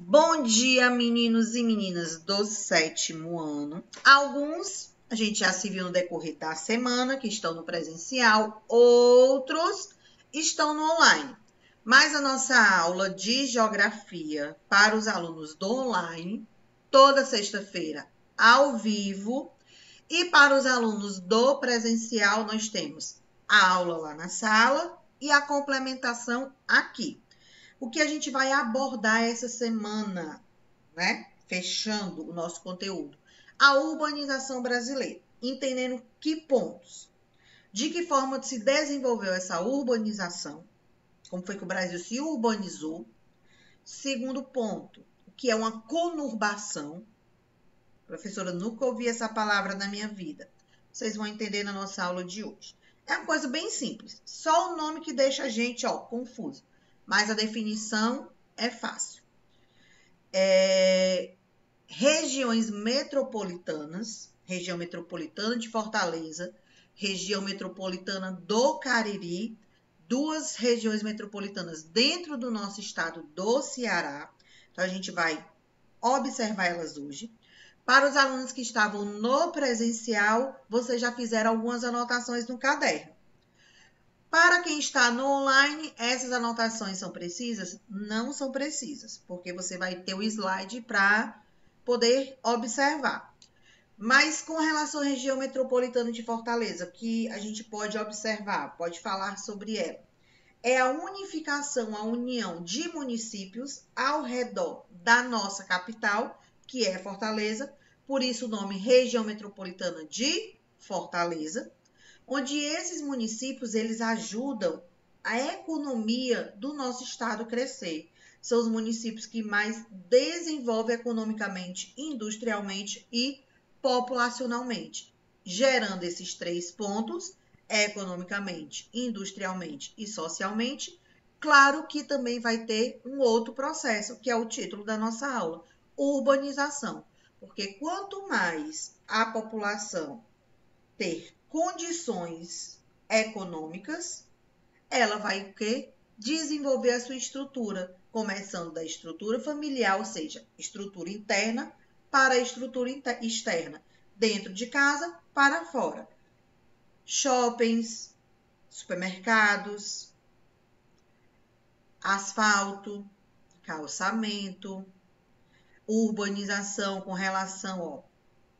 Bom dia, meninos e meninas do 7º ano. Alguns a gente já se viu no decorrer da semana, que estão no presencial, outros estão no online. Mas a nossa aula de geografia para os alunos do online, toda sexta-feira, ao vivo, e para os alunos do presencial, nós temos a aula lá na sala e a complementação aqui. O que a gente vai abordar essa semana, né? Fechando o nosso conteúdo. A urbanização brasileira. Entendendo que pontos. De que forma se desenvolveu essa urbanização. Como foi que o Brasil se urbanizou. Segundo ponto, o que é uma conurbação. Professora, nunca ouvi essa palavra na minha vida. Vocês vão entender na nossa aula de hoje. É uma coisa bem simples. Só o nome que deixa a gente, confuso. Mas a definição é fácil. Regiões metropolitanas, região metropolitana de Fortaleza, região metropolitana do Cariri, duas regiões metropolitanas dentro do nosso estado do Ceará. Então, a gente vai observar elas hoje. Para os alunos que estavam no presencial, vocês já fizeram algumas anotações no caderno. Para quem está no online, essas anotações são precisas? Não são precisas, porque você vai ter o slide para poder observar. Mas com relação à região metropolitana de Fortaleza, que a gente pode observar, pode falar sobre ela, é a unificação, a união de municípios ao redor da nossa capital, que é Fortaleza, por isso o nome Região Metropolitana de Fortaleza, onde esses municípios eles ajudam a economia do nosso estado crescer. São os municípios que mais desenvolvem economicamente, industrialmente e populacionalmente, gerando esses 3 pontos, economicamente, industrialmente e socialmente. Claro que também vai ter um outro processo, que é o título da nossa aula, urbanização. Porque quanto mais a população ter condições econômicas, ela vai o quê? Desenvolver a sua estrutura, começando da estrutura familiar, ou seja, estrutura interna para a estrutura externa, dentro de casa para fora. Shoppings, supermercados, asfalto, calçamento, urbanização com relação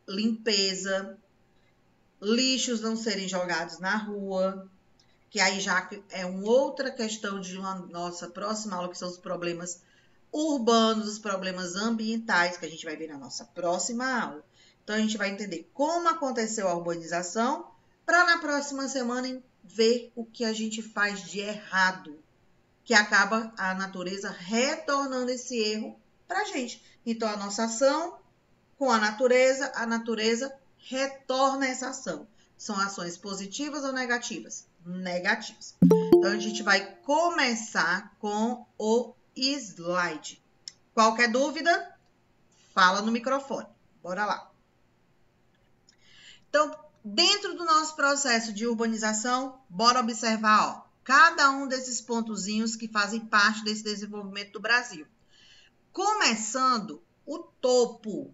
à limpeza, lixos não serem jogados na rua, que aí já é uma outra questão de uma nossa próxima aula, que são os problemas urbanos, os problemas ambientais, que a gente vai ver na nossa próxima aula. Então, a gente vai entender como aconteceu a urbanização, para na próxima semana ver o que a gente faz de errado, que acaba a natureza retornando esse erro para a gente. Então, a nossa ação com a natureza retorna essa ação. São ações positivas ou negativas? Negativas. Então, a gente vai começar com o slide. Qualquer dúvida? Fala no microfone. Bora lá. Então, dentro do nosso processo de urbanização, bora observar, cada um desses pontozinhos que fazem parte desse desenvolvimento do Brasil. Começando o topo,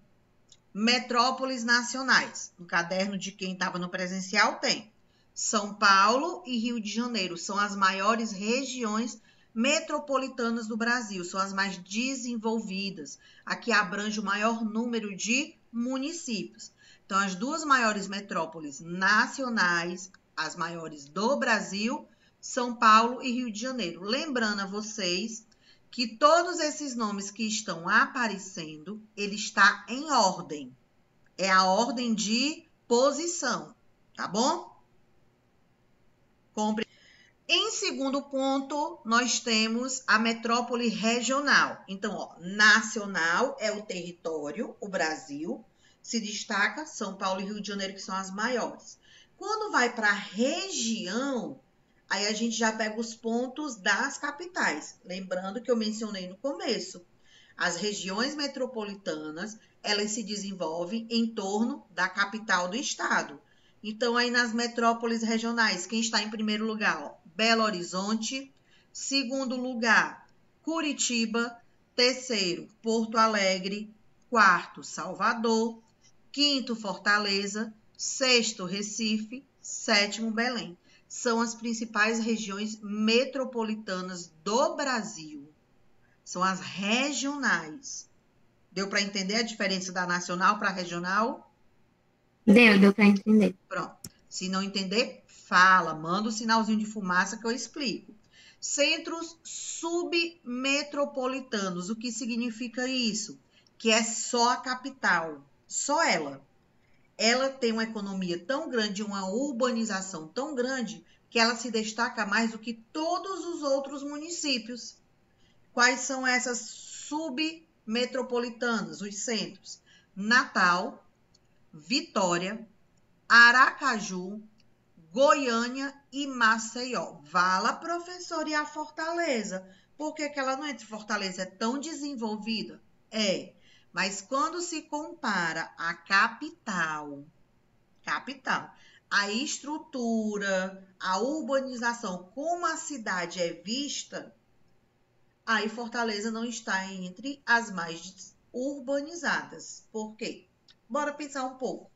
metrópoles nacionais. No caderno de quem estava no presencial tem. São Paulo e Rio de Janeiro são as maiores regiões metropolitanas do Brasil, são as mais desenvolvidas. Aqui abrange o maior número de municípios. Então, as duas maiores metrópoles nacionais, as maiores do Brasil, São Paulo e Rio de Janeiro. Lembrando a vocês que todos esses nomes que estão aparecendo, ele está em ordem. É a ordem de posição, tá bom? Em segundo ponto, nós temos a metrópole regional. Então, nacional é o território, o Brasil. Se destaca São Paulo e Rio de Janeiro, que são as maiores. Quando vai para a região, aí a gente já pega os pontos das capitais. Lembrando que eu mencionei no começo, as regiões metropolitanas, elas se desenvolvem em torno da capital do estado. Então, aí nas metrópoles regionais, quem está em primeiro lugar? Belo Horizonte. Segundo lugar, Curitiba. Terceiro, Porto Alegre. Quarto, Salvador. Quinto, Fortaleza. Sexto, Recife. Sétimo, Belém. São as principais regiões metropolitanas do Brasil. São as regionais. Deu para entender a diferença da nacional para a regional? Deu para entender. Pronto. Se não entender, fala, manda o sinalzinho de fumaça que eu explico. Centros submetropolitanos. O que significa isso? Que é só a capital, só ela. Ela tem uma economia tão grande, uma urbanização tão grande, que ela se destaca mais do que todos os outros municípios. Quais são essas submetropolitanas, os centros? Natal, Vitória, Aracaju, Goiânia e Maceió. Vala, professor, e a Fortaleza? Por que ela não é de Fortaleza? É tão desenvolvida? É, mas quando se compara a capital, a estrutura, a urbanização, como a cidade é vista, aí Fortaleza não está entre as mais urbanizadas. Por quê? Bora pensar um pouco.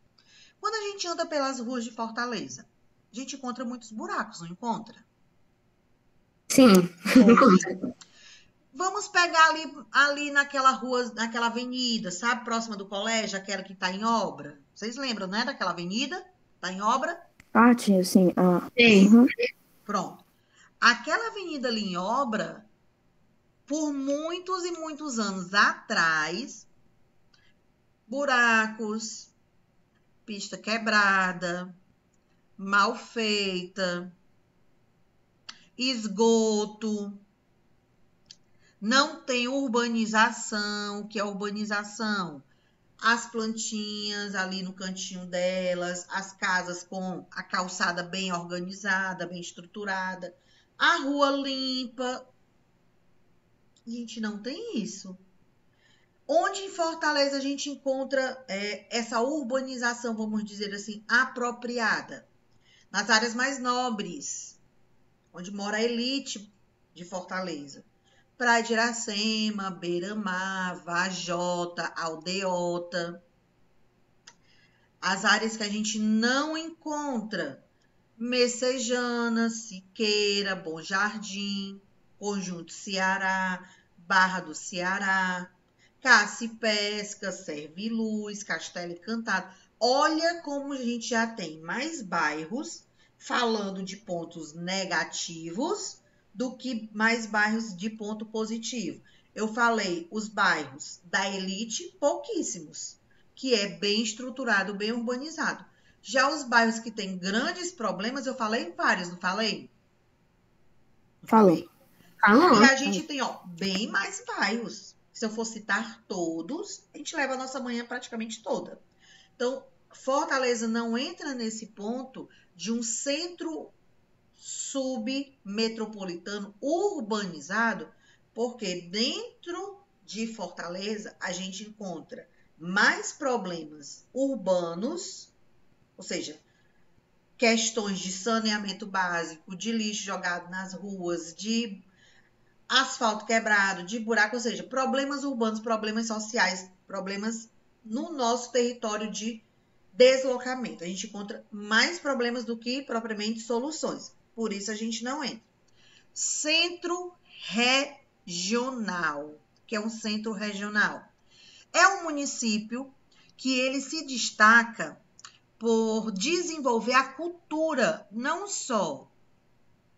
Quando a gente anda pelas ruas de Fortaleza, a gente encontra muitos buracos, não encontra? Sim. Vamos pegar ali naquela rua, naquela avenida, sabe? Próxima do colégio, aquela que está em obra. Vocês lembram, né? Daquela avenida? Está em obra? Parte, assim. Sim. Uhum. Pronto. Aquela avenida ali em obra, por muitos e muitos anos atrás, buracos, pista quebrada, mal feita, esgoto, não tem urbanização. O que é urbanização? As plantinhas ali no cantinho delas, as casas com a calçada bem organizada, bem estruturada, a rua limpa. A gente não tem isso. Onde em Fortaleza a gente encontra essa urbanização, vamos dizer assim, apropriada? Nas áreas mais nobres, onde mora a elite de Fortaleza. Praia de Iracema, Beira-Mar, Vajota, Aldeota. As áreas que a gente não encontra: Messejana, Siqueira, Bom Jardim, Conjunto Ceará, Barra do Ceará, Caça e Pesca, Serviluz, Castelo Encantado. Olha como a gente já tem mais bairros falando de pontos negativos do que mais bairros de ponto positivo. Eu falei os bairros da elite, pouquíssimos, que é bem estruturado, bem urbanizado. Já os bairros que têm grandes problemas, eu falei vários, não falei? Não Falou. falei? Falou. E a gente tem, bem mais bairros. Se eu for citar todos, a gente leva a nossa manhã praticamente toda. Então, Fortaleza não entra nesse ponto de um centro submetropolitano urbanizado, porque dentro de Fortaleza a gente encontra mais problemas urbanos, ou seja, questões de saneamento básico, de lixo jogado nas ruas, de asfalto quebrado, de buraco, ou seja, problemas urbanos, problemas sociais, problemas no nosso território de deslocamento. A gente encontra mais problemas do que propriamente soluções. Por isso a gente não entra. Centro regional, que é um centro regional. É um município que ele se destaca por desenvolver a cultura não só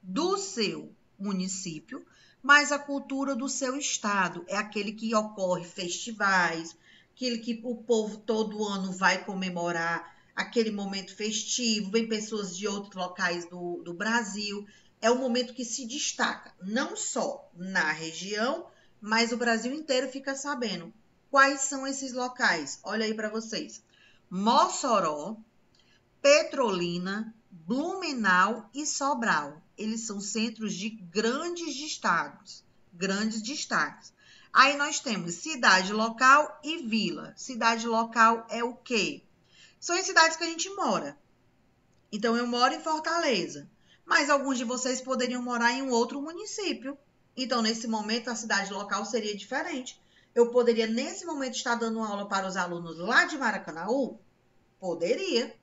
do seu município, mas a cultura do seu estado. É aquele que ocorre festivais, aquele que o povo todo ano vai comemorar aquele momento festivo, vem pessoas de outros locais do Brasil. É um momento que se destaca, não só na região, mas o Brasil inteiro fica sabendo. Quais são esses locais? Olha aí para vocês. Mossoró, Petrolina, Blumenau e Sobral. Eles são centros de grandes destaques. Aí nós temos cidade local e vila. Cidade local é o quê? São as cidades que a gente mora. Então, eu moro em Fortaleza, mas alguns de vocês poderiam morar em um outro município. Então, nesse momento, a cidade local seria diferente. Eu poderia, nesse momento, estar dando aula para os alunos lá de Maracanaú? Poderia.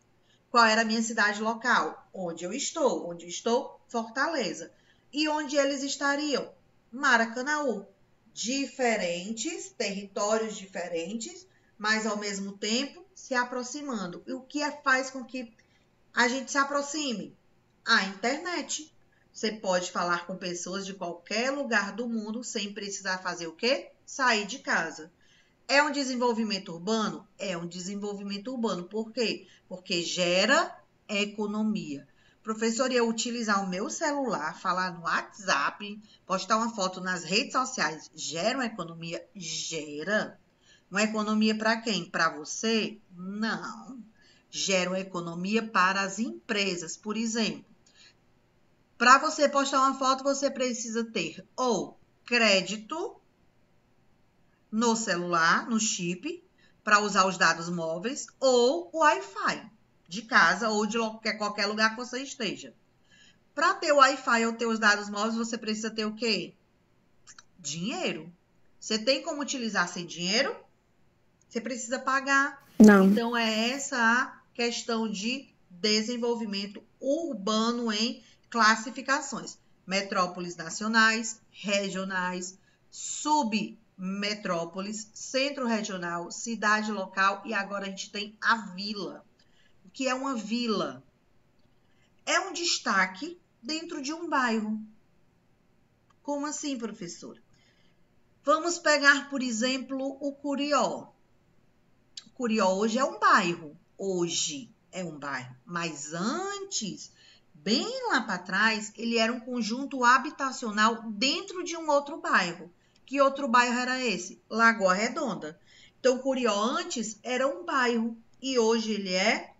Qual era a minha cidade local? Onde eu estou? Onde eu estou? Fortaleza. E onde eles estariam? Maracanaú. Diferentes, territórios diferentes, mas ao mesmo tempo se aproximando. E o que faz com que a gente se aproxime? A internet. Você pode falar com pessoas de qualquer lugar do mundo sem precisar fazer o quê? Sair de casa. É um desenvolvimento urbano? É um desenvolvimento urbano. Por quê? Porque gera economia. Professor, eu utilizar o meu celular, falar no WhatsApp, postar uma foto nas redes sociais, gera uma economia? Gera. Uma economia para quem? Para você? Não. Gera uma economia para as empresas. Por exemplo, para você postar uma foto, você precisa ter ou crédito no celular, no chip, para usar os dados móveis, ou o Wi-Fi de casa ou de qualquer lugar que você esteja. Para ter o Wi-Fi ou ter os dados móveis, você precisa ter o quê? Dinheiro. Você tem como utilizar sem dinheiro? Você precisa pagar. Não. Então, é essa a questão de desenvolvimento urbano em classificações. Metrópoles nacionais, regionais, submetrópoles, centro regional, cidade local e agora a gente tem a vila. O que é uma vila? É um destaque dentro de um bairro. Como assim, professora? Vamos pegar, por exemplo, o Curió. O Curió hoje é um bairro. Hoje é um bairro. Mas antes, bem lá para trás, ele era um conjunto habitacional dentro de um outro bairro. Que outro bairro era esse? Lagoa Redonda. Então, Curió antes era um bairro e hoje ele é...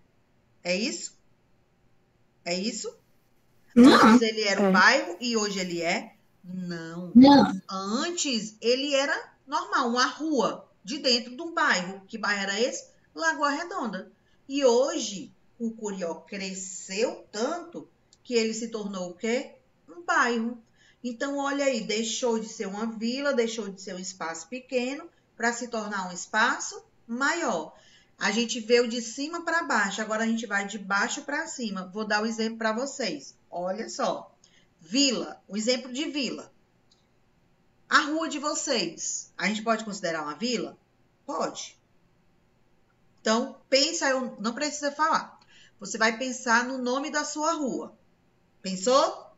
É isso? É isso? Não. Antes ele era um bairro e hoje ele é? Não. Antes ele era normal, uma rua de dentro de um bairro. Que bairro era esse? Lagoa Redonda. E hoje o Curió cresceu tanto que ele se tornou o quê? Um bairro. Então, olha aí, deixou de ser uma vila, deixou de ser um espaço pequeno para se tornar um espaço maior. A gente veio de cima para baixo, agora a gente vai de baixo para cima. Vou dar o exemplo para vocês. Olha só. Vila, um exemplo de vila. A rua de vocês, a gente pode considerar uma vila? Pode. Então, pensa, não precisa falar. Você vai pensar no nome da sua rua. Pensou?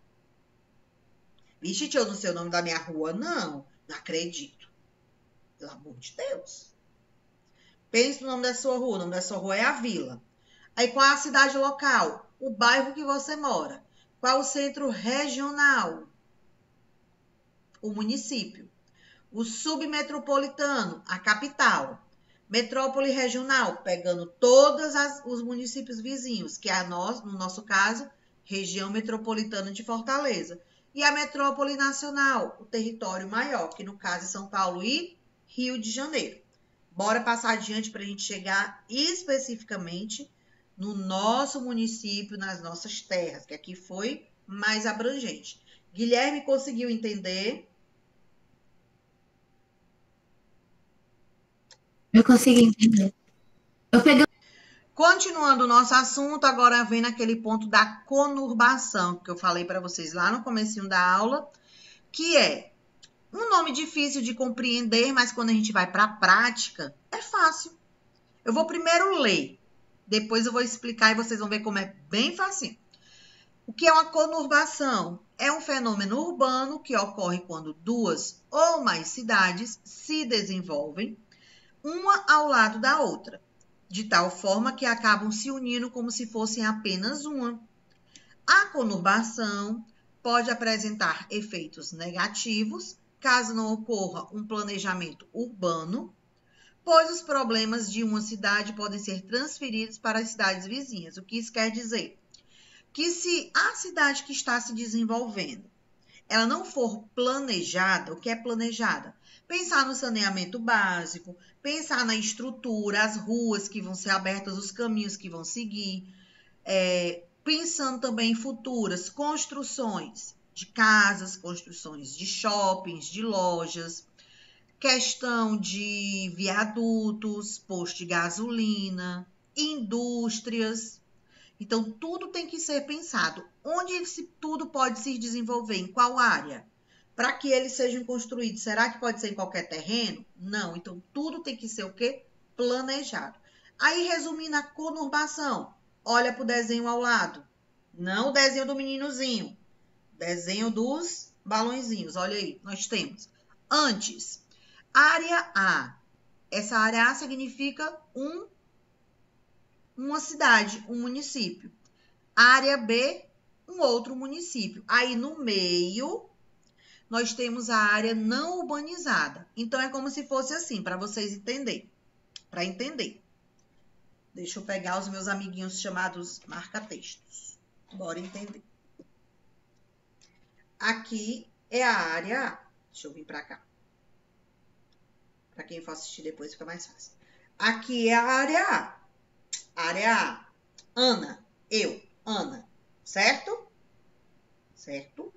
Vixe, tia, eu não sei o nome da minha rua. Não, não acredito. Pelo amor de Deus. Pense no nome da sua rua. O nome da sua rua é a vila. Aí, qual é a cidade local? O bairro que você mora. Qual o centro regional? O município. O submetropolitano, a capital. Metrópole regional, pegando todos os municípios vizinhos, que é no nosso caso, região metropolitana de Fortaleza. E a metrópole nacional, o território maior, que no caso é São Paulo e Rio de Janeiro. Bora passar adiante para a gente chegar especificamente no nosso município, nas nossas terras, que aqui foi mais abrangente. Guilherme conseguiu entender? Eu consegui entender. Eu peguei. Continuando o nosso assunto, agora vem naquele ponto da conurbação, que eu falei para vocês lá no comecinho da aula, que é um nome difícil de compreender, mas quando a gente vai para a prática, é fácil. Eu vou primeiro ler, depois eu vou explicar e vocês vão ver como é bem fácil. O que é uma conurbação? É um fenômeno urbano que ocorre quando duas ou mais cidades se desenvolvem, uma ao lado da outra, de tal forma que acabam se unindo como se fossem apenas uma. A conurbação pode apresentar efeitos negativos, caso não ocorra um planejamento urbano, pois os problemas de uma cidade podem ser transferidos para as cidades vizinhas. O que isso quer dizer? Que se a cidade que está se desenvolvendo, ela não for planejada, o que é planejada? Pensar no saneamento básico, pensar na estrutura, as ruas que vão ser abertas, os caminhos que vão seguir, pensando também em futuras construções de casas, construções de shoppings, de lojas, questão de viadutos, posto de gasolina, indústrias. Então, tudo tem que ser pensado. Onde tudo pode se desenvolver? Em qual área? Para que eles sejam construídos. Será que pode ser em qualquer terreno? Não. Então, tudo tem que ser o quê? Planejado. Aí, resumindo a conurbação, olha para o desenho ao lado. Não o desenho do meninozinho. Desenho dos balõezinhos. Olha aí, nós temos. Antes, área A. Essa área A significa uma cidade, um município. Área B, um outro município. Aí, no meio, nós temos a área não urbanizada. Então, é como se fosse assim, para vocês entenderem. Para entender. Deixa eu pegar os meus amiguinhos chamados marca-textos. Bora entender. Aqui é a área A. Deixa eu vir para cá. Para quem for assistir depois fica mais fácil. Aqui é a área A. Área A. Ana. Eu. Ana. Certo? Certo?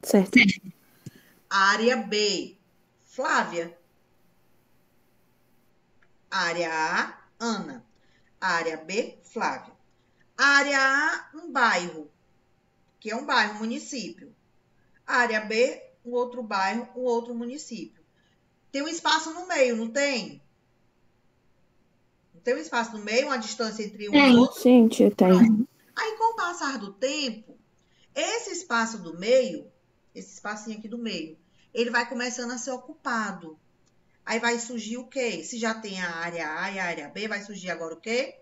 Certo. Área B. Flávia. Área A. Ana. Área B. Flávia. Área A. Um bairro. Que é um bairro, município. Área B. Um outro bairro, um outro município. Tem um espaço no meio, não tem? Não tem um espaço no meio, uma distância entre um e outro? Sim, tia, tem. Pronto. Aí, com o passar do tempo, esse espaço do meio, esse espacinho aqui do meio, ele vai começando a ser ocupado. Aí vai surgir o quê? Se já tem a área A e a área B, vai surgir agora o quê?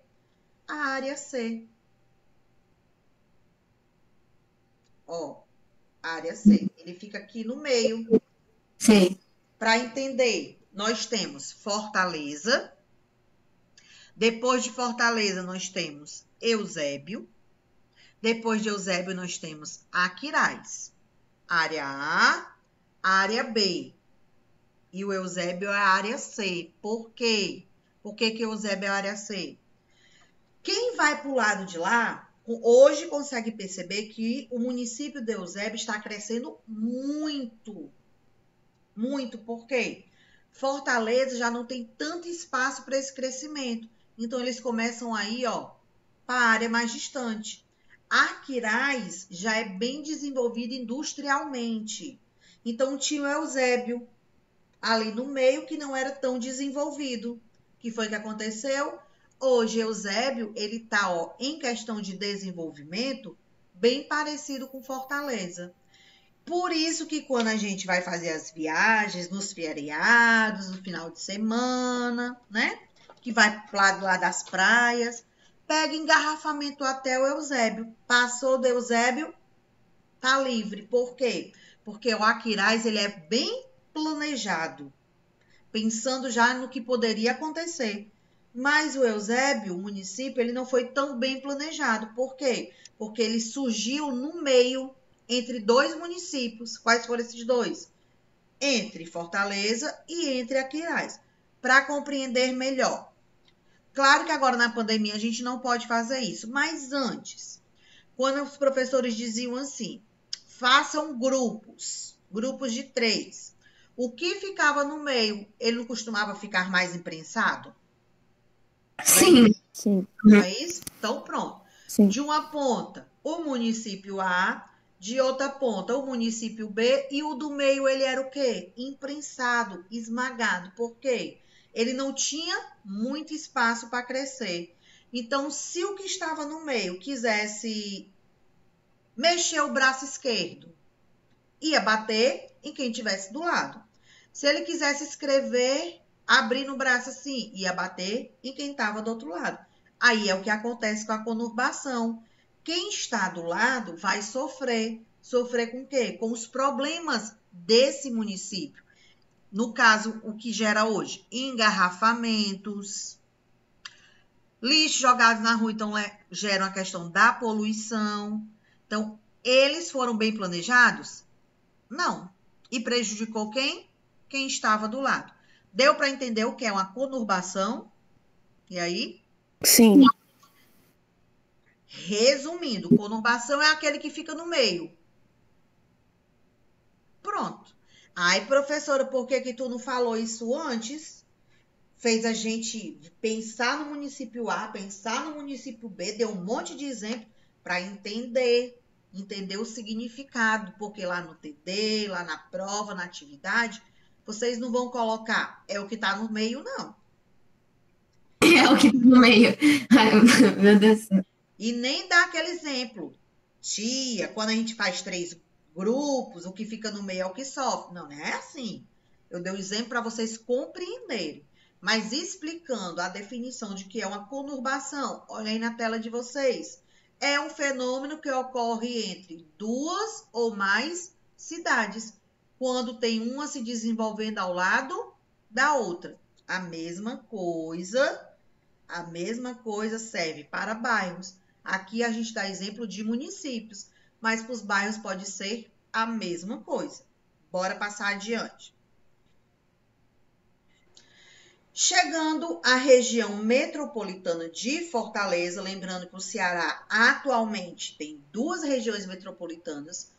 A área C. Ó, área C. Ele fica aqui no meio. Sim. Para entender, nós temos Fortaleza. Depois de Fortaleza, nós temos Eusébio. Depois de Eusébio, nós temos Aquiraz. Área A, área B. E o Eusébio é a área C. Por quê? Por que que o Eusébio é a área C? Quem vai para o lado de lá, hoje consegue perceber que o município de Eusébio está crescendo muito. Muito, por quê? Fortaleza já não tem tanto espaço para esse crescimento. Então, eles começam aí, ó, para a área mais distante. Aquiraz já é bem desenvolvido industrialmente. Então, tinha o Eusébio ali no meio que não era tão desenvolvido. O que foi que aconteceu? Hoje, Eusébio, ele está, ó, em questão de desenvolvimento, bem parecido com Fortaleza. Por isso que quando a gente vai fazer as viagens, nos feriados, no final de semana, né? Que vai para lá das praias, pega engarrafamento até o Eusébio. Passou do Eusébio, tá livre. Por quê? Porque o Aquiraz, ele é bem planejado, pensando já no que poderia acontecer. Mas o Eusébio, o município, ele não foi tão bem planejado. Por quê? Porque ele surgiu no meio entre dois municípios. Quais foram esses dois? Entre Fortaleza e entre Aquiraz. Para compreender melhor. Claro que agora na pandemia a gente não pode fazer isso, mas antes, quando os professores diziam assim, façam grupos de 3. O que ficava no meio, ele não costumava ficar mais imprensado? Sim. Sim. Não é isso? Então, pronto. Sim. De uma ponta, o município A, de outra ponta, o município B, e o do meio, ele era o quê? Imprensado, esmagado. Por quê? Ele não tinha muito espaço para crescer. Então, se o que estava no meio quisesse mexer o braço esquerdo, ia bater em quem estivesse do lado. Se ele quisesse escrever, abrir no braço assim, ia bater em quem estava do outro lado. Aí é o que acontece com a conurbação. Quem está do lado vai sofrer. Sofrer com o quê? Com os problemas desse município. No caso, o que gera hoje? Engarrafamentos, lixo jogados na rua, então geram a questão da poluição. Então, eles foram bem planejados? Não. E prejudicou quem? Quem estava do lado. Deu para entender o que é uma conurbação? E aí? Sim. Resumindo, conurbação é aquele que fica no meio. Pronto. Ai, professora, por que que tu não falou isso antes? Fez a gente pensar no município A, pensar no município B, deu um monte de exemplo para entender o significado, porque lá no TD, lá na prova, na atividade, vocês não vão colocar é o que está no meio, não. É o que tá no meio. Ai, meu Deus do céu. E nem dá aquele exemplo. Tia, quando a gente faz 3 grupos, o que fica no meio é o que sofre. Não, não é assim. Eu dei um exemplo para vocês compreenderem. Mas explicando a definição de que é uma conurbação, olha aí na tela de vocês. É um fenômeno que ocorre entre 2 ou mais cidades, quando tem uma se desenvolvendo ao lado da outra. A mesma coisa serve para bairros. Aqui a gente dá exemplo de municípios, mas para os bairros pode ser a mesma coisa. Bora passar adiante. Chegando à região metropolitana de Fortaleza, lembrando que o Ceará atualmente tem 2 regiões metropolitanas,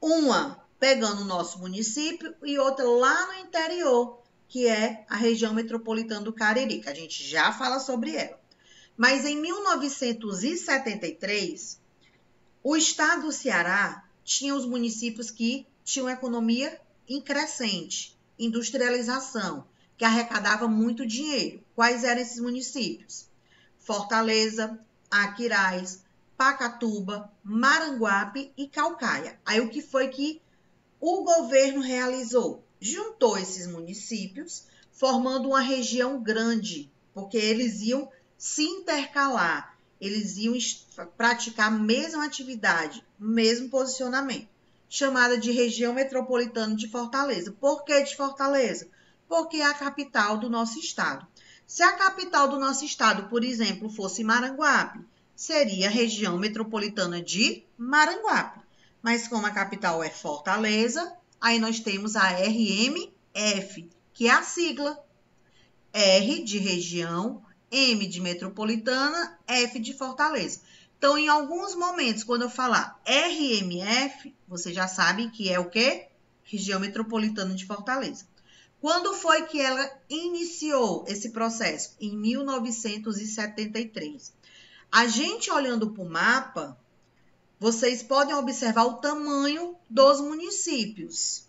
uma pegando o nosso município e outra lá no interior, que é a região metropolitana do Cariri, que a gente já fala sobre ela. Mas em 1973, o estado do Ceará tinha os municípios que tinham economia em crescente, industrialização, que arrecadava muito dinheiro. Quais eram esses municípios? Fortaleza, Aquiraz, Pacatuba, Maranguape e Caucaia. Aí o que foi que o governo realizou? Juntou esses municípios, formando uma região grande, porque eles iam se intercalar, eles iam praticar a mesma atividade, o mesmo posicionamento, chamada de região metropolitana de Fortaleza. Por que de Fortaleza? Porque é a capital do nosso estado. Se a capital do nosso estado, por exemplo, fosse Maranguape, seria a região metropolitana de Maranguape. Mas como a capital é Fortaleza, aí nós temos a RMF, que é a sigla. R de região, M de metropolitana, F de Fortaleza. Então, em alguns momentos, quando eu falar RMF, vocês já sabem que é o quê? Região metropolitana de Fortaleza. Quando foi que ela iniciou esse processo? Em 1973. A gente olhando para o mapa, vocês podem observar o tamanho dos municípios,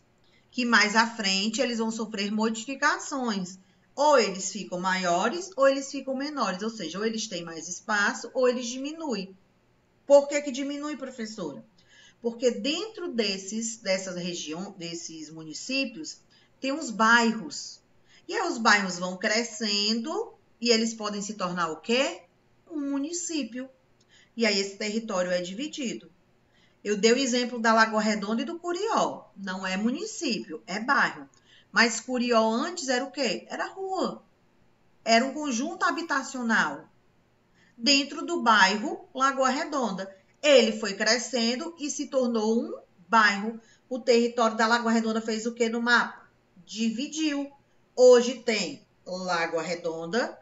que mais à frente eles vão sofrer modificações. Ou eles ficam maiores ou eles ficam menores, ou seja, ou eles têm mais espaço ou eles diminuem. Por que que diminui, professora? Porque dentro desses municípios, tem os bairros. E aí os bairros vão crescendo e eles podem se tornar o quê? Um município. E aí esse território é dividido. Eu dei o exemplo da Lagoa Redonda e do Curió. Não é município, é bairro. Mas Curió antes era o quê? Era rua. Era um conjunto habitacional dentro do bairro Lagoa Redonda. Ele foi crescendo e se tornou um bairro. O território da Lagoa Redonda fez o quê no mapa? Dividiu. Hoje tem Lagoa Redonda,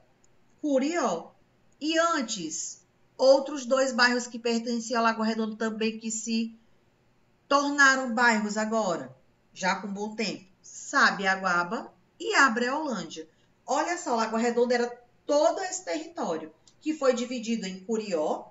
Curió. E antes, outros 2 bairros que pertenciam à Lagoa Redonda também que se tornaram bairros agora, já com bom tempo. Sabiaguaba e Abreolândia. Olha só, Lagoa Redonda era todo esse território, que foi dividido em Curió,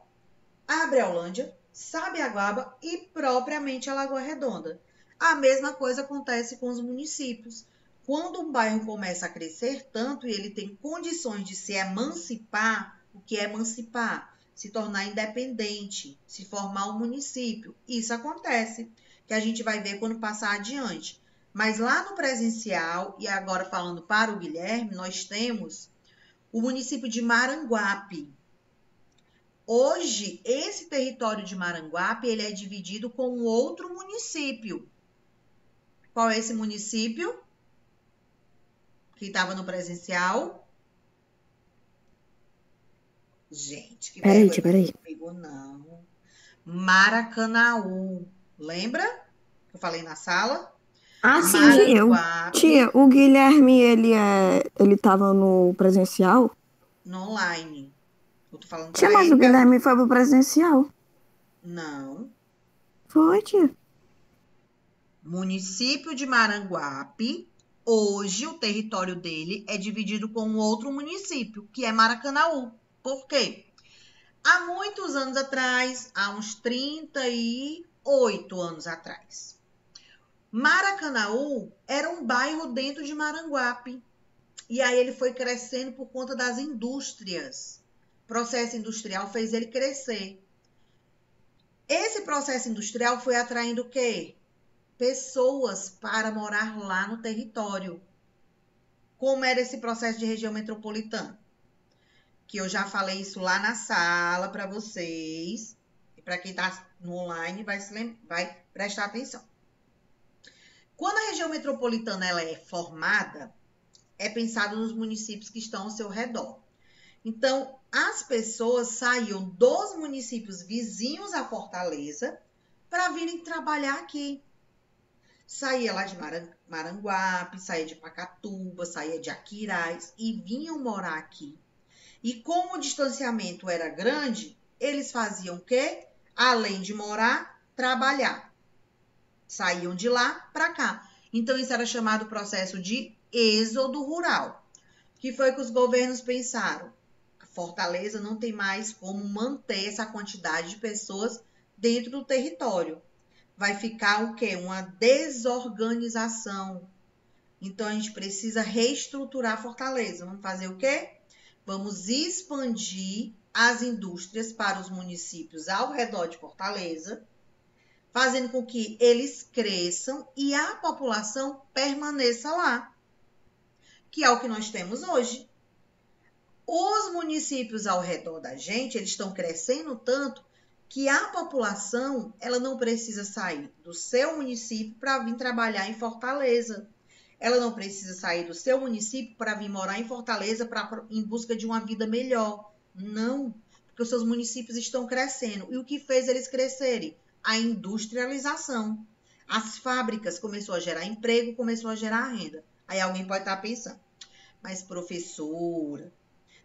Abreolândia, Sabiaguaba e propriamente a Lagoa Redonda. A mesma coisa acontece com os municípios. Quando um bairro começa a crescer tanto e ele tem condições de se emancipar, o que é emancipar? Se tornar independente, se formar um município. Isso acontece, que a gente vai ver quando passar adiante. Mas lá no presencial, e agora falando para o Guilherme, nós temos o município de Maranguape. Hoje, esse território de Maranguape, ele é dividido com outro município. Qual é esse município? Que estava no presencial? Gente, que vergonha. Peraí. Não pegou, não. Maracanaú. Lembra? Que eu falei na sala? Ah, sim, Tia, o Guilherme, ele tava no presencial? No online. Eu tô falando Tia, pra mas ele. o Guilherme foi pro presencial. Não. Foi, tia. Município de Maranguape, hoje o território dele é dividido com um outro município, que é Maracanaú. Por quê? Há muitos anos atrás, há uns 38 anos atrás, Maracanaú era um bairro dentro de Maranguape. E aí ele foi crescendo por conta das indústrias. O processo industrial fez ele crescer. Esse processo industrial foi atraindo o quê? Pessoas para morar lá no território. Como era esse processo de região metropolitana? Que eu já falei isso lá na sala para vocês. E para quem está no online vai prestar atenção. Quando a região metropolitana ela é formada, é pensado nos municípios que estão ao seu redor. Então, as pessoas saíam dos municípios vizinhos à Fortaleza para virem trabalhar aqui. Saía lá de Maranguape, saía de Pacatuba, saía de Aquiraz e vinham morar aqui. E como o distanciamento era grande, eles faziam o quê? Além de morar, trabalhar. Saíam de lá para cá. Então, isso era chamado processo de êxodo rural. Que foi que os governos pensaram? A Fortaleza não tem mais como manter essa quantidade de pessoas dentro do território. Vai ficar o quê? Uma desorganização. Então, a gente precisa reestruturar a Fortaleza. Vamos fazer o quê? Vamos expandir as indústrias para os municípios ao redor de Fortaleza, fazendo com que eles cresçam e a população permaneça lá, que é o que nós temos hoje. Os municípios ao redor da gente, eles estão crescendo tanto que a população, ela não precisa sair do seu município para vir trabalhar em Fortaleza. Ela não precisa sair do seu município para vir morar em Fortaleza em busca de uma vida melhor. Não, porque os seus municípios estão crescendo. E o que fez eles crescerem? A industrialização. As fábricas começou a gerar emprego, começou a gerar renda. Aí alguém pode estar pensando, mas professora,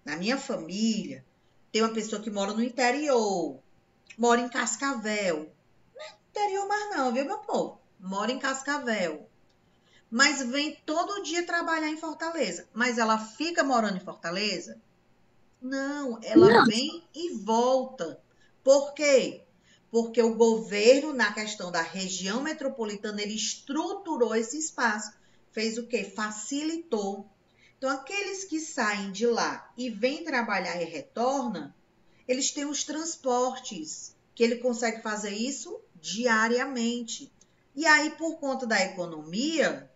na minha família, tem uma pessoa que mora no interior, mora em Cascavel. Não é interior mais não, viu, meu povo? Mora em Cascavel. Mas vem todo dia trabalhar em Fortaleza. Mas ela fica morando em Fortaleza? Não, ela vem e volta. Por quê? Porque o governo, na questão da região metropolitana, ele estruturou esse espaço. Fez o quê? Facilitou. Então, aqueles que saem de lá e vêm trabalhar e retornam, eles têm os transportes, que ele consegue fazer isso diariamente. E aí, por conta da economia,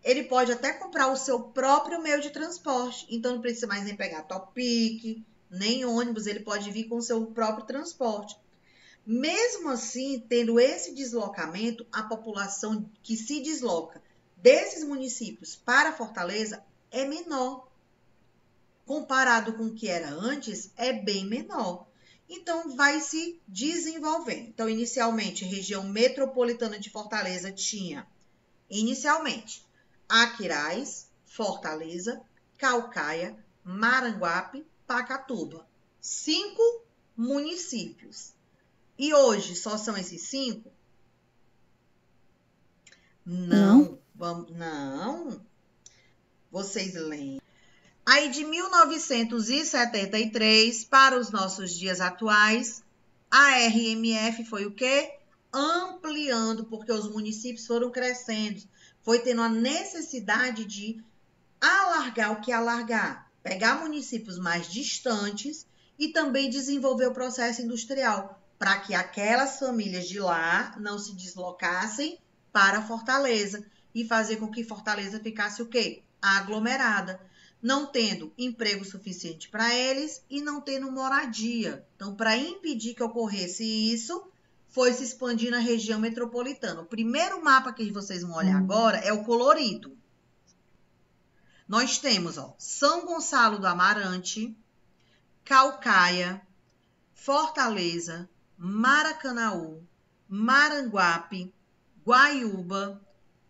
ele pode até comprar o seu próprio meio de transporte. Então, não precisa mais nem pegar Topic, nem ônibus, ele pode vir com o seu próprio transporte. Mesmo assim, tendo esse deslocamento, a população que se desloca desses municípios para Fortaleza é menor. Comparado com o que era antes, é bem menor. Então, vai se desenvolvendo. Então, inicialmente, a região metropolitana de Fortaleza tinha, inicialmente, Aquiraz, Fortaleza, Caucaia, Maranguape, Pacatuba. 5 municípios. E hoje só são esses 5? Não. Não. Vocês lembram? Aí de 1973 para os nossos dias atuais, a RMF foi o quê? Ampliando, porque os municípios foram crescendo. Foi tendo a necessidade de alargar o que alargar. Pegar municípios mais distantes e também desenvolver o processo industrial, para que aquelas famílias de lá não se deslocassem para Fortaleza e fazer com que Fortaleza ficasse o quê? Aglomerada, não tendo emprego suficiente para eles e não tendo moradia. Então, para impedir que ocorresse isso, foi se expandindo a região metropolitana. O primeiro mapa que vocês vão olhar agora é o colorido. Nós temos, São Gonçalo do Amarante, Caucaia, Fortaleza, Maracanaú, Maranguape, Guaiúba,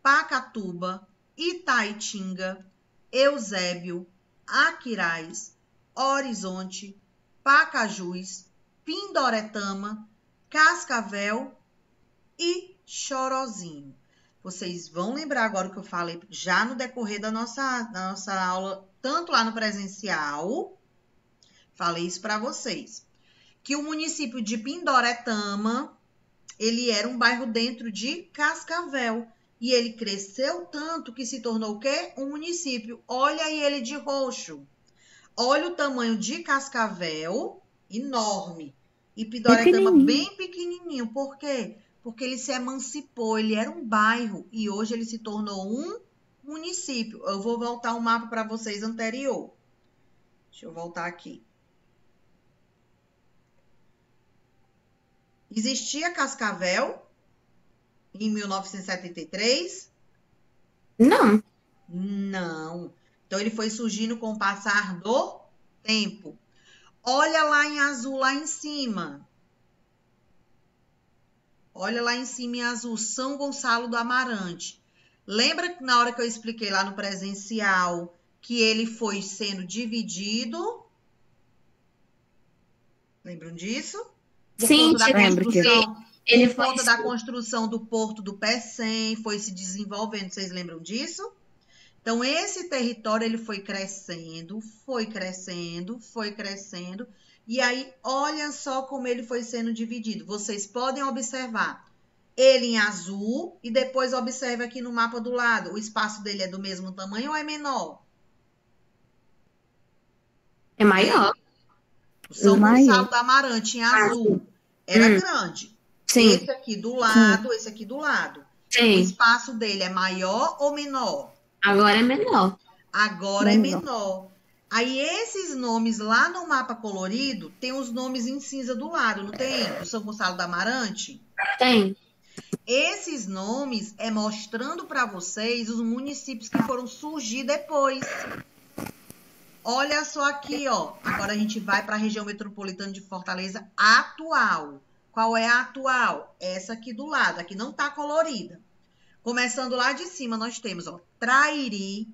Pacatuba, Itaitinga, Eusébio, Aquiraz, Horizonte, Pacajus, Pindoretama, Cascavel e Chorozinho. Vocês vão lembrar agora o que eu falei já no decorrer da nossa aula, tanto lá no presencial, falei isso para vocês, que o município de Pindoretama, ele era um bairro dentro de Cascavel, e ele cresceu tanto que se tornou o quê? Um município. Olha aí ele de roxo. Olha o tamanho de Cascavel, enorme, e Pindoretama bem pequenininho. Por quê? Porque ele se emancipou, ele era um bairro e hoje ele se tornou um município. Eu vou voltar o mapa para vocês anterior. Deixa eu voltar aqui. Existia Cascavel em 1973? Não. Não. Então ele foi surgindo com o passar do tempo. Olha lá em azul, lá em cima. Olha lá em cima em azul, São Gonçalo do Amarante. Lembra que na hora que eu expliquei lá no presencial que ele foi sendo dividido? Lembram disso? Sim, lembro que ele por conta da construção do Porto do Pecém, foi se desenvolvendo. Vocês lembram disso? Então, esse território ele foi crescendo, foi crescendo, foi crescendo. E aí, olha só como ele foi sendo dividido. Vocês podem observar ele em azul e depois observe aqui no mapa do lado. O espaço dele é do mesmo tamanho ou é menor? É maior. O São Gonçalo do Amarante em azul era grande. Sim. Esse aqui do lado, esse aqui do lado. Sim. O espaço dele é maior ou menor? Agora é menor. Agora é menor. Aí esses nomes lá no mapa colorido, tem os nomes em cinza do lado, não tem? Do São Gonçalo do Amarante? Tem. Esses nomes é mostrando para vocês os municípios que foram surgir depois. Olha só aqui, ó. Agora a gente vai para a região metropolitana de Fortaleza atual. Qual é a atual? Essa aqui do lado, aqui não tá colorida. Começando lá de cima, nós temos, ó, Trairi,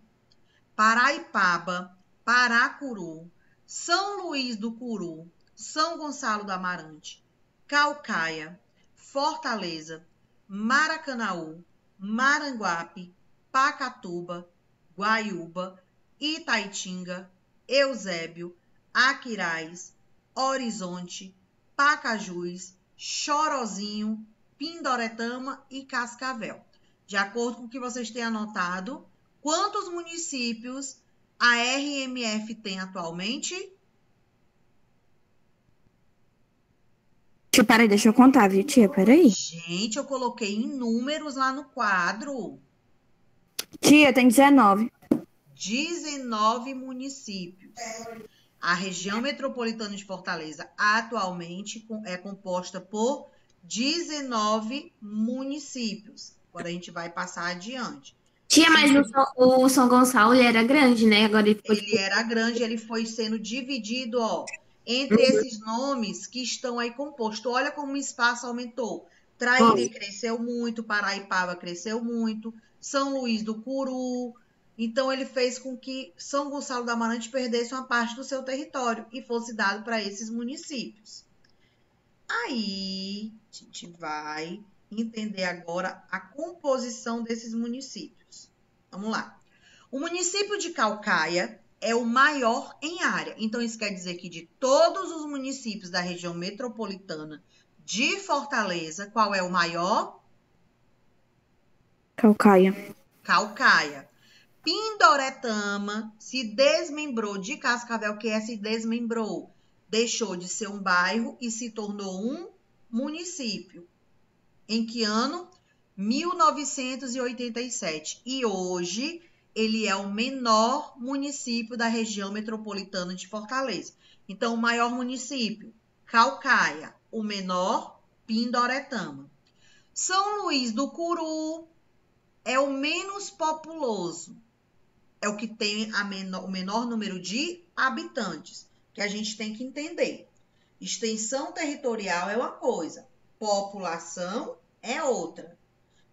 Paraipaba, Paracuru, São Luís do Curu, São Gonçalo do Amarante, Caucaia, Fortaleza, Maracanaú, Maranguape, Pacatuba, Guaiúba, Itaitinga, Eusébio, Aquiraz, Horizonte, Pacajus, Chorozinho, Pindoretama e Cascavel. De acordo com o que vocês têm anotado, quantos municípios a RMF tem atualmente? Peraí, deixa eu contar, viu, tia? Peraí. Gente, eu coloquei em números lá no quadro. Tia, tem 19. 19 municípios. A região metropolitana de Fortaleza atualmente é composta por 19 municípios. Agora a gente vai passar adiante. Tia, mas o São Gonçalo ele era grande, né? Agora ele era grande, ele foi sendo dividido, ó, entre esses nomes que estão aí compostos. Olha como o espaço aumentou. Traíra cresceu muito, Paraipaba cresceu muito, São Luís do Curu. Então, ele fez com que São Gonçalo do Amarante perdesse uma parte do seu território e fosse dado para esses municípios. Aí, a gente vai entender agora a composição desses municípios. Vamos lá. O município de Caucaia é o maior em área. Então, isso quer dizer que de todos os municípios da região metropolitana de Fortaleza, qual é o maior? Caucaia. Caucaia. Pindoretama se desmembrou de Cascavel, que se desmembrou. Deixou de ser um bairro e se tornou um município. Em que ano? 1987. E hoje ele é o menor município da região metropolitana de Fortaleza. Então, o maior município, Caucaia. O menor, Pindoretama. São Luís do Curu é o menos populoso. É o que tem o menor número de habitantes, que a gente tem que entender. Extensão territorial é uma coisa, população é outra.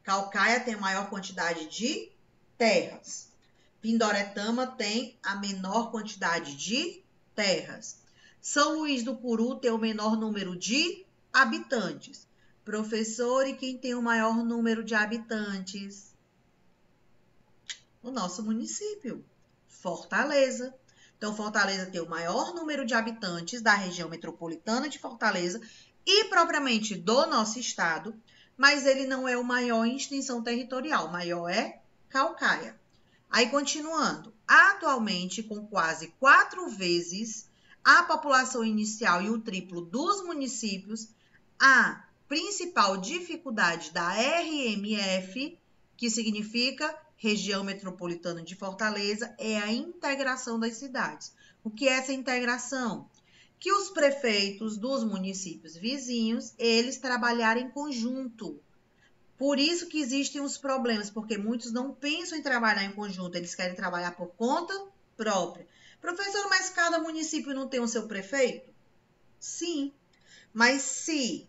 Caucaia tem a maior quantidade de terras. Pindoretama tem a menor quantidade de terras. São Luís do Curu tem o menor número de habitantes. Professor, e quem tem o maior número de habitantes? O nosso município, Fortaleza. Então, Fortaleza tem o maior número de habitantes da região metropolitana de Fortaleza e propriamente do nosso estado, mas ele não é o maior em extensão territorial, o maior é Caucaia. Aí, continuando, atualmente, com quase 4 vezes a população inicial e o triplo dos municípios, a principal dificuldade da RMF, que significa Região Metropolitana de Fortaleza, é a integração das cidades. O que é essa integração? Que os prefeitos dos municípios vizinhos, eles trabalharem em conjunto. Por isso que existem os problemas, porque muitos não pensam em trabalhar em conjunto, eles querem trabalhar por conta própria. Professor, mas cada município não tem o seu prefeito? Sim, mas se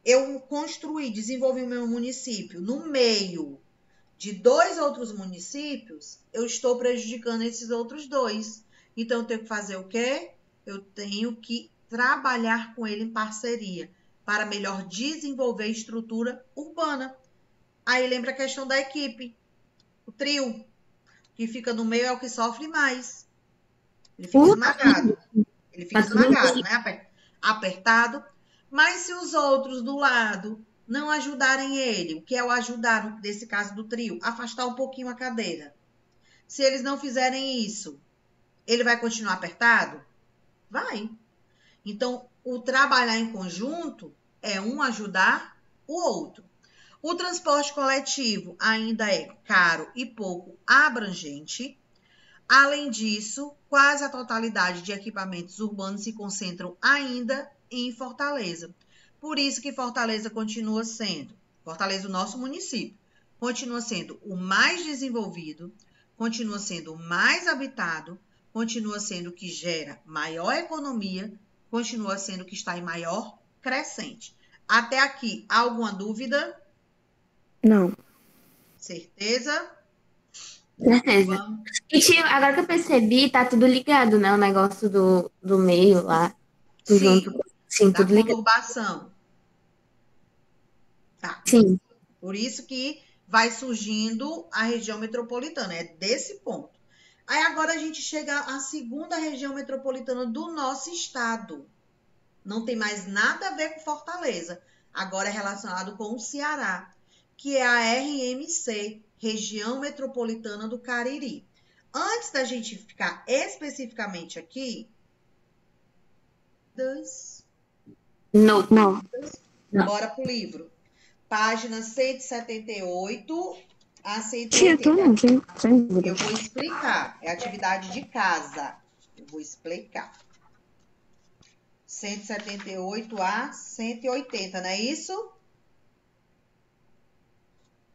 eu construir, desenvolver o meu município no meio de 2 outros municípios, eu estou prejudicando esses outros 2. Então, eu tenho que fazer o quê? Eu tenho que trabalhar com ele em parceria para melhor desenvolver a estrutura urbana. Aí lembra a questão da equipe. O trio, que fica no meio é o que sofre mais. Ele fica esmagado. Ele fica esmagado, né? Apertado. Mas se os outros do lado não ajudarem ele, o que é o ajudar nesse caso do trio? Afastar um pouquinho a cadeira. Se eles não fizerem isso, ele vai continuar apertado? Vai. Então, o trabalhar em conjunto é um ajudar o outro. O transporte coletivo ainda é caro e pouco abrangente. Além disso, quase a totalidade de equipamentos urbanos se concentram ainda em Fortaleza. Por isso que Fortaleza, o nosso município, continua sendo o mais desenvolvido, continua sendo o mais habitado, continua sendo o que gera maior economia, continua sendo o que está em maior crescente. Até aqui, alguma dúvida? Não. Certeza? Certeza. Vamos. E, tio, agora que eu percebi, tá tudo ligado, né? O negócio do meio lá, Sim, sim, da tudo ligado. conurbação. Tá. Sim. Por isso que vai surgindo a região metropolitana, é desse ponto. Aí agora a gente chega à segunda região metropolitana do nosso estado. Não tem mais nada a ver com Fortaleza. Agora é relacionado com o Ceará, que é a RMC, Região Metropolitana do Cariri. Antes da gente ficar especificamente aqui, Não. bora pro livro. Página 178 a Tia, tu 180. não, sem dúvida. Eu vou explicar. É atividade de casa. Eu vou explicar. 178 a 180, não é isso?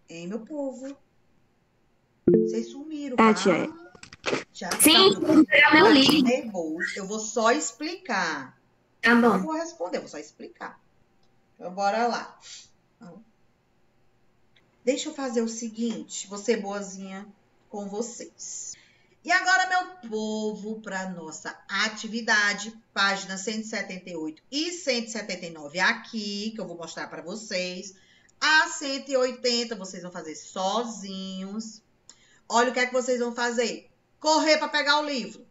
Hein, meu povo? Vocês sumiram, Ah, tá? tia. Já Sim, tá. vou pegar meu livro. Nervoso. Eu vou só explicar. Tá Não bom. vou responder, vou só explicar. Então, bora lá. Deixa eu fazer o seguinte, vou ser boazinha com vocês. E agora, meu povo, para nossa atividade, página 178 e 179 aqui, que eu vou mostrar para vocês. A 180 vocês vão fazer sozinhos. Olha o que é que vocês vão fazer. Correr para pegar o livro.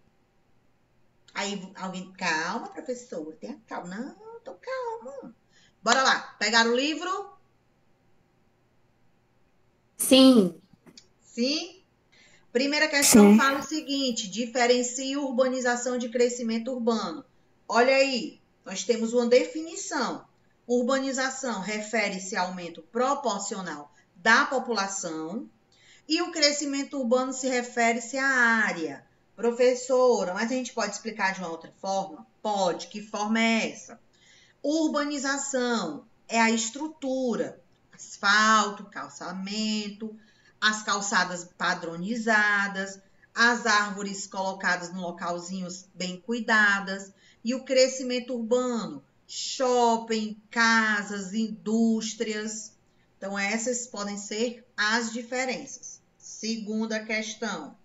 Aí alguém, calma, professora, tenha calma. Não, tô calma. Bora lá, pegar o livro? Sim. Sim? Primeira questão Sim. fala o seguinte: diferencia urbanização de crescimento urbano. Olha aí, nós temos uma definição. Urbanização refere-se a aumento proporcional da população e o crescimento urbano se refere-se à área. Professora, mas a gente pode explicar de uma outra forma? Pode. Que forma é essa? Urbanização é a estrutura, asfalto, calçamento, as calçadas padronizadas, as árvores colocadas no localzinhos bem cuidadas e o crescimento urbano, shopping, casas, indústrias. Então, essas podem ser as diferenças. Segunda questão.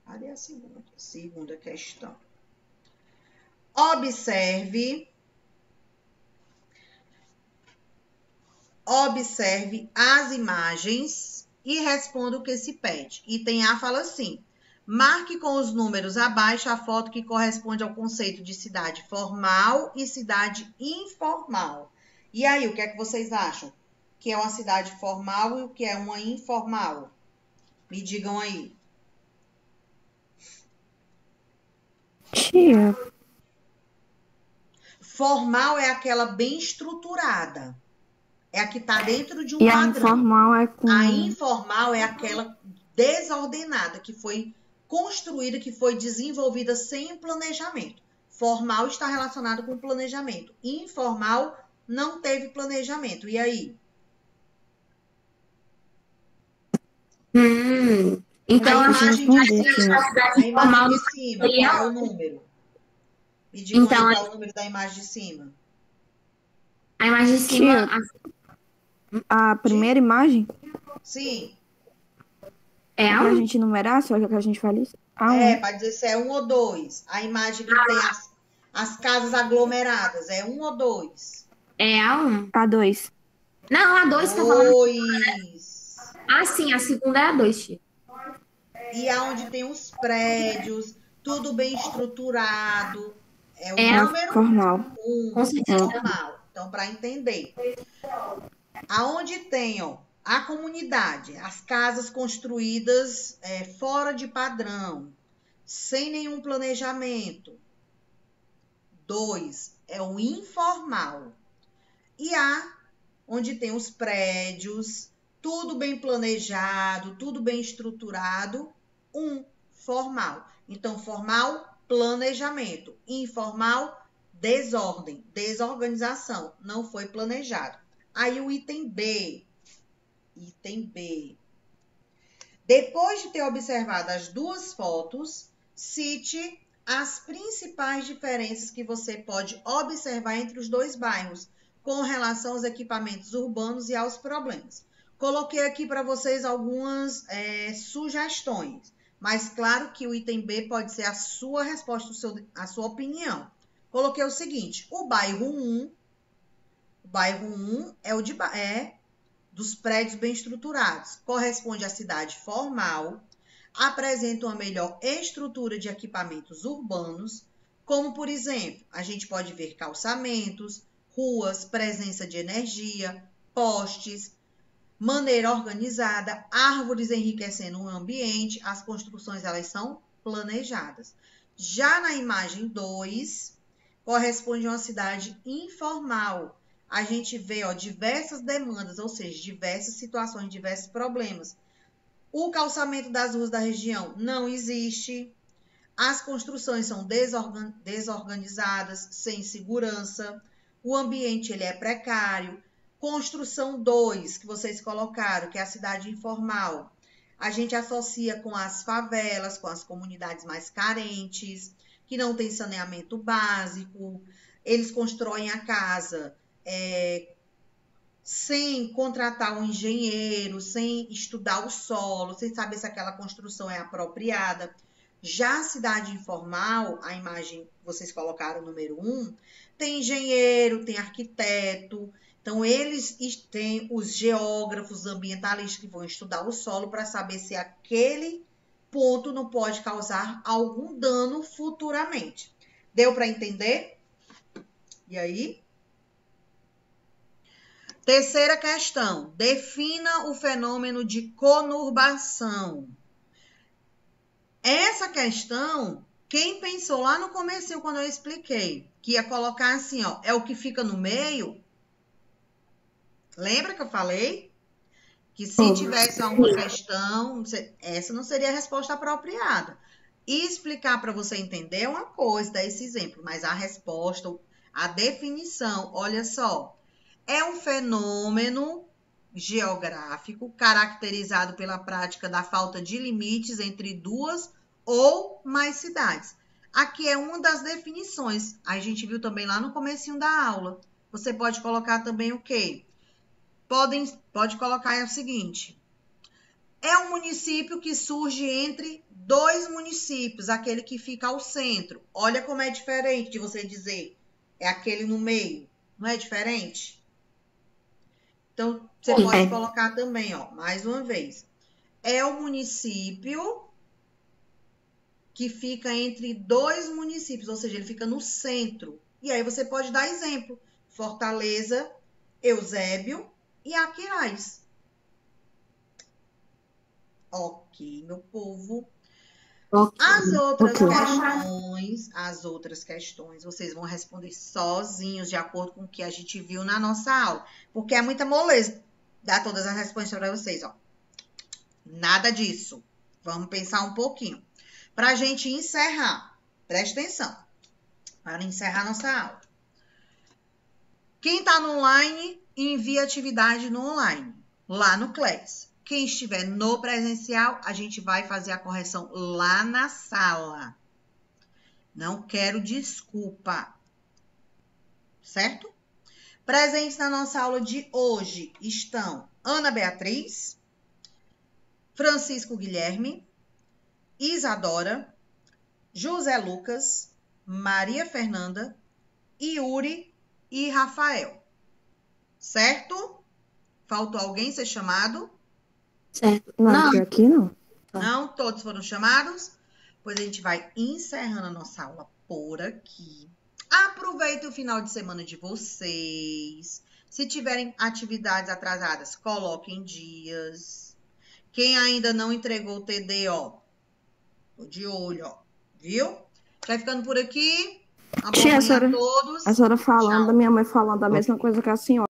Cadê a segunda? Segunda questão. Observe observe as imagens e responda o que se pede. Item A fala assim: marque com os números abaixo a foto que corresponde ao conceito de cidade formal e cidade informal. E aí, o que é que vocês acham? Que é uma cidade formal e o que é uma informal? Me digam aí. Tia, Formal é aquela bem estruturada. É a que está dentro de um e a padrão. informal é com... A informal é aquela desordenada, que foi construída, que foi desenvolvida sem planejamento. Formal está relacionado com planejamento. Informal não teve planejamento. E aí? Então, A a imagem de responder, cima, cidade a formal imagem de cima, qual é o número? Me digam Então, aí qual é o número da imagem de cima. a imagem de cima, A primeira imagem Sim, é é a pra 1? gente numerar, só que a gente fala isso. para dizer se é 1 ou 2. A imagem que tem as casas aglomeradas, é 1 ou 2? É a 1. A2. Não, a 2 tá falando. 2. Ah, sim, a segunda é a 2, tia. E aonde tem os prédios, tudo bem estruturado. É o É a número Formal. 1, com certeza. formal. Então, para entender. Aonde tem, ó, a comunidade, as casas construídas fora de padrão, sem nenhum planejamento. 2, é o informal. E onde tem os prédios, tudo bem planejado, tudo bem estruturado. 1, formal. Então, formal, planejamento. Informal, desordem, desorganização. Não foi planejado. Aí o item B. Item B. Depois de ter observado as duas fotos, cite as principais diferenças que você pode observar entre os dois bairros com relação aos equipamentos urbanos e aos problemas. Coloquei aqui para vocês algumas sugestões, mas claro que o item B pode ser a sua resposta, a sua opinião. Coloquei o seguinte: o bairro 1 é o dos prédios bem estruturados, corresponde à cidade formal, apresenta uma melhor estrutura de equipamentos urbanos, como, por exemplo, a gente pode ver calçamentos, ruas, presença de energia, postes, maneira organizada, árvores enriquecendo o ambiente, as construções elas são planejadas. Já na imagem 2, corresponde a uma cidade informal. A gente vê diversas demandas, ou seja, diversas situações, diversos problemas. O calçamento das ruas da região não existe. As construções são desorganizadas, sem segurança. O ambiente ele é precário. Construção 2, que vocês colocaram, que é a cidade informal. A gente associa com as favelas, com as comunidades mais carentes, que não tem saneamento básico. Eles constroem a casa sem contratar um engenheiro, sem estudar o solo, sem saber se aquela construção é apropriada. Já a cidade informal, a imagem que vocês colocaram, número 1, tem engenheiro, tem arquiteto. Então, eles têm os geógrafos ambientalistas que vão estudar o solo para saber se aquele ponto não pode causar algum dano futuramente. Deu para entender? E aí? Terceira questão, defina o fenômeno de conurbação. Essa questão, quem pensou lá no comecinho, quando eu expliquei, que ia colocar assim, ó, é o que fica no meio? Lembra que eu falei? Que se tivesse alguma questão, essa não seria a resposta apropriada. E explicar para você entender é uma coisa, dar esse exemplo, mas a resposta, a definição, olha só, é um fenômeno geográfico caracterizado pela prática da falta de limites entre duas ou mais cidades. Aqui é uma das definições. A gente viu também lá no comecinho da aula. Você pode colocar também o quê? Pode colocar o seguinte: é um município que surge entre dois municípios, aquele que fica ao centro. Olha como é diferente de você dizer é aquele no meio. Não é diferente? Então, você pode colocar também, ó, mais uma vez. É o município que fica entre dois municípios, ou seja, ele fica no centro. E aí você pode dar exemplo. Fortaleza, Eusébio e Aquiraz. Ok, meu povo. As outras questões, vocês vão responder sozinhos, de acordo com o que a gente viu na nossa aula. Porque é muita moleza dar todas as respostas para vocês, ó. Nada disso. Vamos pensar um pouquinho. Para a gente encerrar, presta atenção. Para encerrar nossa aula. Quem está no online, envia atividade no online, lá no Class. Quem estiver no presencial, a gente vai fazer a correção lá na sala. Não quero desculpa. Certo? Presentes na nossa aula de hoje estão Ana Beatriz, Francisco Guilherme, Isadora, José Lucas, Maria Fernanda, Yuri e Rafael. Certo? Faltou alguém ser chamado? Certo. Não, por aqui não. Não, todos foram chamados? Pois a gente vai encerrando a nossa aula por aqui. Aproveite o final de semana de vocês. Se tiverem atividades atrasadas, coloquem dias. Quem ainda não entregou o TD, ó, tô de olho, ó, viu? Vai ficando por aqui. Uma boa manhã a todos. A senhora falando, Tchau. a minha mãe falando a mesma coisa que a senhora.